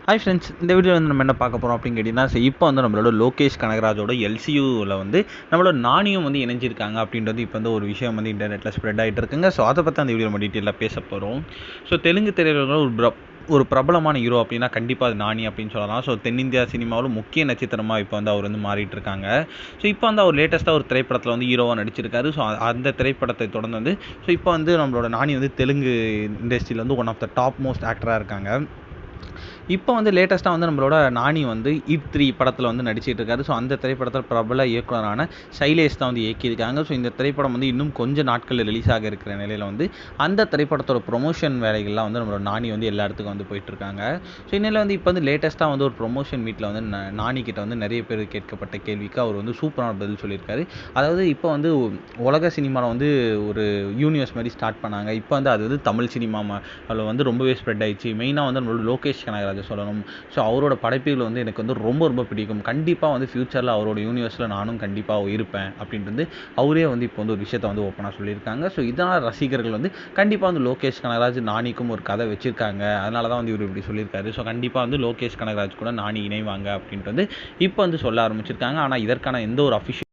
Hi friends, இந்த video வந்து நம்ம என்ன பார்க்க போகிறோம் அப்படின்னு கேட்டிங்கன்னா, இப்போ வந்து நம்மளோட லோகேஷ் கனகராஜோட எல்சியூவில் வந்து நம்மளோட நானியும் வந்து இணைஞ்சிருக்காங்க அப்படின்றது இப்போ வந்து ஒரு விஷயம் வந்து இன்டர்நெட்டில் ஸ்ப்ரெட் ஆகிட்டு இருக்குங்க. ஸோ அதை பற்றி அந்த வீடியோ நம்ம டீட்டெயிலாக பேச போகிறோம். ஸோ தெலுங்கு திரையுலகில் ஒரு பிரபலமான ஹீரோ அப்படின்னா கண்டிப்பாக அது நானி அப்படின்னு சொல்லலாம். ஸோ தென்னிந்தியா சினிமாவில் முக்கிய நட்சத்திரமாக இப்போ வந்து அவர் வந்து மாறிட்டு இருக்காங்க. ஸோ இப்போ வந்து அவர் லேட்டஸ்ட்டாக ஒரு திரைப்படத்தில் வந்து ஹீரோவாக நடிச்சிருக்காரு. ஸோ அந்த திரைப்படத்தை தொடர்ந்து வந்து ஸோ இப்போ வந்து நம்மளோட நானி வந்து தெலுங்கு இண்டஸ்ட்ரியில் வந்து one of the top most ஆக்டராக இருக்காங்க. இப்போ வந்து லேட்டஸ்ட்டாக வந்து நம்மளோட நானி வந்து ஈட் 3 படத்தில் வந்து நடிச்சிட்டு இருக்காரு. ஸோ அந்த திரைப்படத்தில் பிரபல இயக்குனரான சைலேஷ் தான் வந்து இயக்கியிருக்காங்க. ஸோ இந்த திரைப்படம் வந்து இன்னும் கொஞ்சம் நாட்களில் ரிலீஸ் ஆக இருக்கிற நிலையில் வந்து அந்த திரைப்படத்தோட ப்ரொமோஷன் வேலைகள்லாம் வந்து நம்மளோட நானி வந்து எல்லா இடத்துக்கும் வந்து போயிட்டுருக்காங்க. ஸோ இந்நிலையில் வந்து இப்போ வந்து லேட்டஸ்ட்டாக வந்து ஒரு ப்ரொமோஷன் மீட்டில் வந்து நானி கிட்ட வந்து நிறைய பேர் கேட்கப்பட்ட கேள்விக்கு அவர் வந்து சூப்பரான பதில் சொல்லியிருக்காரு. அதாவது இப்போ வந்து உலக சினிமாவில் வந்து ஒரு யூனிவர்ஸ் மாதிரி ஸ்டார்ட் பண்ணாங்க. இப்போ வந்து அது வந்து தமிழ் சினிமா அதில் வந்து ரொம்பவே ஸ்ப்ரெட் ஆயிடுச்சு. மெயினாக வந்து நம்மளோட லோகேஷ் கனகராஜ் சொல்லணும். ஸோ அவரோட படைப்புகள் வந்து எனக்கு வந்து ரொம்ப ரொம்ப பிடிக்கும். கண்டிப்பாக வந்து ஃபியூச்சரில் அவரோட யூனிவர்ஸில் நானும் கண்டிப்பாக இருப்பேன் அப்படின்ட்டு அவரே வந்து இப்போ வந்து ஒரு விஷயத்தை வந்து ஓப்பனாக சொல்லியிருக்காங்க. ஸோ இதனால் ரசிகர்கள் வந்து கண்டிப்பாக வந்து லோகேஷ் கனகராஜ் நானிக்கும் ஒரு கதை வச்சிருக்காங்க. அதனால தான் வந்து இவர் இப்படி சொல்லியிருக்காரு. ஸோ கண்டிப்பாக வந்து லோகேஷ் கனகராஜ் கூட நானி இணைவாங்க அப்படின்ட்டு வந்து இப்போ வந்து சொல்ல ஆரம்பிச்சிருக்காங்க. ஆனால் இதற்கான எந்த ஒரு அஃபிஷியல்